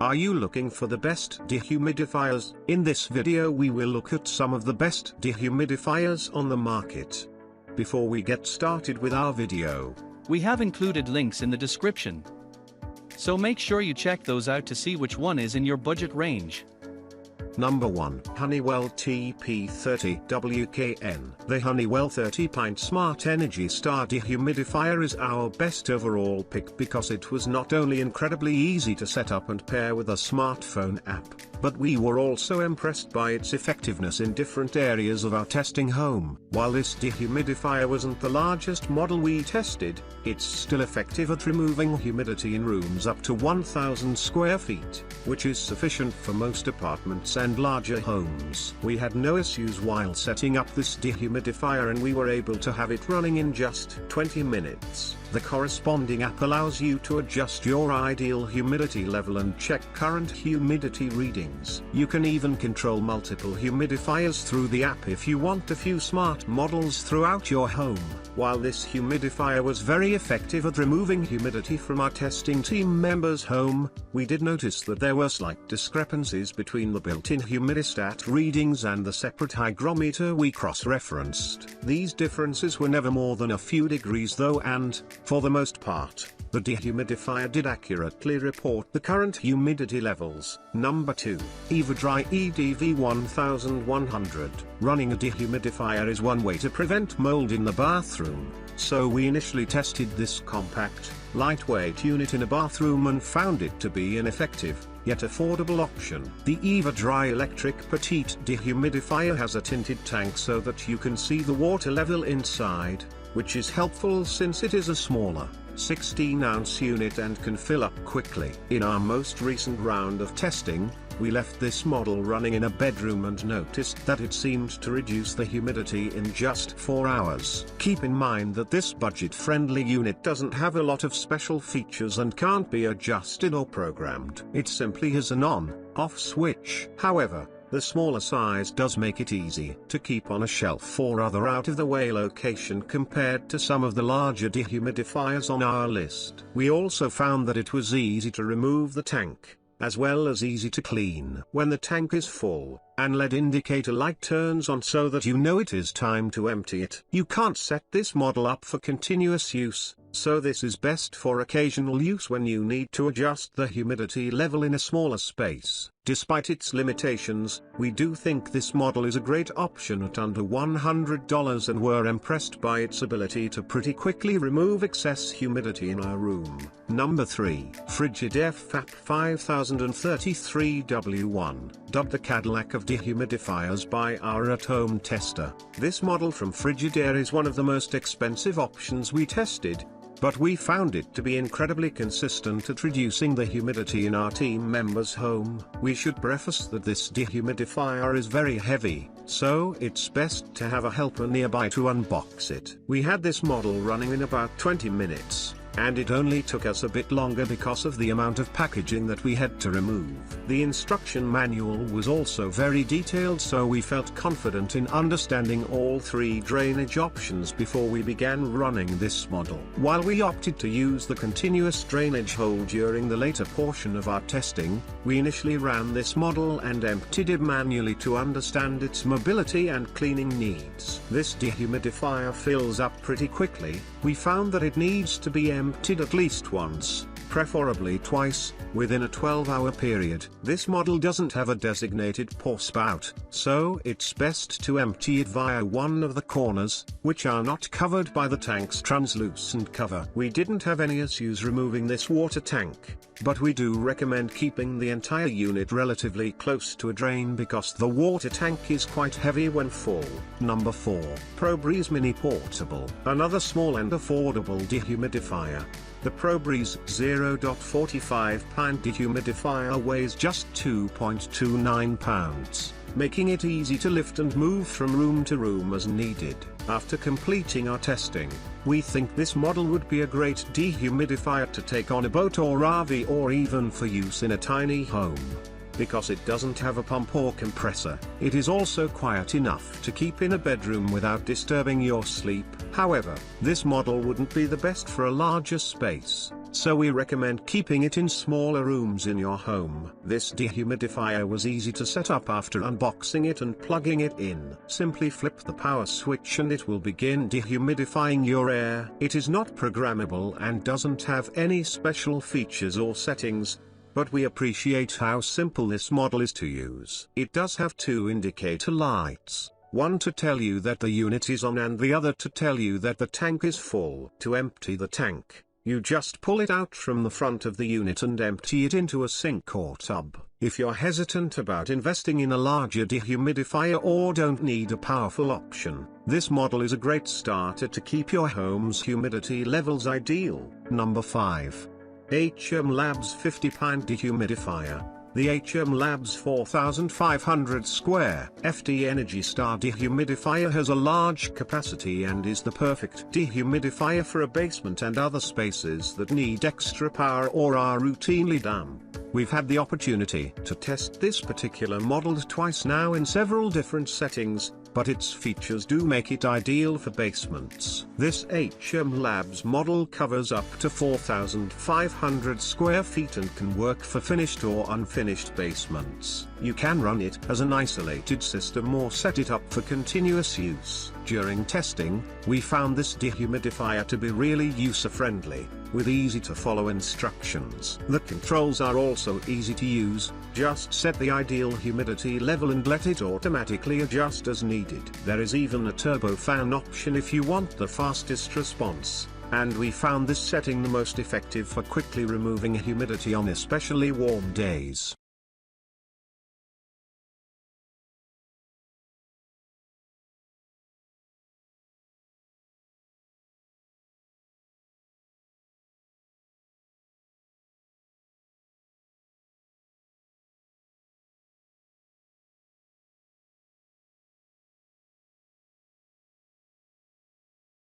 Are you looking for the best dehumidifiers? In this video we will look at some of the best dehumidifiers on the market. Before we get started with our video, we have included links in the description, so make sure you check those out to see which one is in your budget range. Number 1. Honeywell TP30WKN. The Honeywell 30-pint Smart Energy Star Dehumidifier is our best overall pick because it was not only incredibly easy to set up and pair with a smartphone app, but we were also impressed by its effectiveness in different areas of our testing home. While this dehumidifier wasn't the largest model we tested, it's still effective at removing humidity in rooms up to 1,000 square feet, which is sufficient for most apartments and larger homes. We had no issues while setting up this dehumidifier and we were able to have it running in just 20 minutes. The corresponding app allows you to adjust your ideal humidity level and check current humidity readings. You can even control multiple humidifiers through the app if you want a few smart models throughout your home. While this humidifier was very effective at removing humidity from our testing team members' home, we did notice that there were slight discrepancies between the built-in humidistat readings and the separate hygrometer we cross-referenced. These differences were never more than a few degrees though, and, for the most part, the dehumidifier did accurately report the current humidity levels. Number 2. Eva-Dry EDV-1100. Running a dehumidifier is one way to prevent mold in the bathroom, so we initially tested this compact, lightweight unit in a bathroom and found it to be an effective, yet affordable option. The Eva-Dry electric petite dehumidifier has a tinted tank so that you can see the water level inside, which is helpful since it is a smaller, 16-ounce unit and can fill up quickly. In our most recent round of testing, we left this model running in a bedroom and noticed that it seemed to reduce the humidity in just 4 hours. Keep in mind that this budget-friendly unit doesn't have a lot of special features and can't be adjusted or programmed. It simply has an on-off switch. However, the smaller size does make it easy to keep on a shelf or other out-of-the-way location compared to some of the larger dehumidifiers on our list. We also found that it was easy to remove the tank, as well as easy to clean. When the tank is full, an LED indicator light turns on so that you know it is time to empty it. You can't set this model up for continuous use, so this is best for occasional use when you need to adjust the humidity level in a smaller space. Despite its limitations, we do think this model is a great option at under $100 and were impressed by its ability to pretty quickly remove excess humidity in our room. Number 3. Frigidaire FFAP5033W1. Dubbed the Cadillac of dehumidifiers by our at-home tester. This model from Frigidaire is one of the most expensive options we tested, but we found it to be incredibly consistent at reducing the humidity in our team members' home. We should preface that this dehumidifier is very heavy, so it's best to have a helper nearby to unbox it. We had this model running in about 20 minutes. And it only took us a bit longer because of the amount of packaging that we had to remove. The instruction manual was also very detailed, so we felt confident in understanding all 3 drainage options before we began running this model. While we opted to use the continuous drainage hole during the later portion of our testing, we initially ran this model and emptied it manually to understand its mobility and cleaning needs. This dehumidifier fills up pretty quickly. We found that it needs to be emptied at least once, preferably twice, within a 12-hour period. This model doesn't have a designated pour spout, so it's best to empty it via one of the corners, which are not covered by the tank's translucent cover. We didn't have any issues removing this water tank, but we do recommend keeping the entire unit relatively close to a drain because the water tank is quite heavy when full. Number 4. ProBreeze Mini Portable. Another small and affordable dehumidifier. The ProBreeze 0.45-pound dehumidifier weighs just 2.29 pounds, making it easy to lift and move from room to room as needed. After completing our testing, we think this model would be a great dehumidifier to take on a boat or RV or even for use in a tiny home. Because it doesn't have a pump or compressor, it is also quiet enough to keep in a bedroom without disturbing your sleep. However, this model wouldn't be the best for a larger space. so we recommend keeping it in smaller rooms in your home. This dehumidifier was easy to set up after unboxing it and plugging it in. Simply flip the power switch and it will begin dehumidifying your air. It is not programmable and doesn't have any special features or settings, but we appreciate how simple this model is to use. It does have two indicator lights, one to tell you that the unit is on and the other to tell you that the tank is full. To empty the tank, you just pull it out from the front of the unit and empty it into a sink or tub. If you're hesitant about investing in a larger dehumidifier or don't need a powerful option, this model is a great starter to keep your home's humidity levels ideal. Number 5. hOmeLabs 50-pint dehumidifier. The hOmeLabs 4500 square FT Energy Star dehumidifier has a large capacity and is the perfect dehumidifier for a basement and other spaces that need extra power or are routinely damp. We've had the opportunity to test this particular model twice now in several different settings, but its features do make it ideal for basements. This hOmeLabs model covers up to 4,500 square feet and can work for finished or unfinished basements. You can run it as an isolated system or set it up for continuous use. During testing, we found this dehumidifier to be really user-friendly, with easy-to-follow instructions. The controls are also easy to use. Just set the ideal humidity level and let it automatically adjust as needed. There is even a turbo fan option if you want the fastest response, and we found this setting the most effective for quickly removing humidity on especially warm days.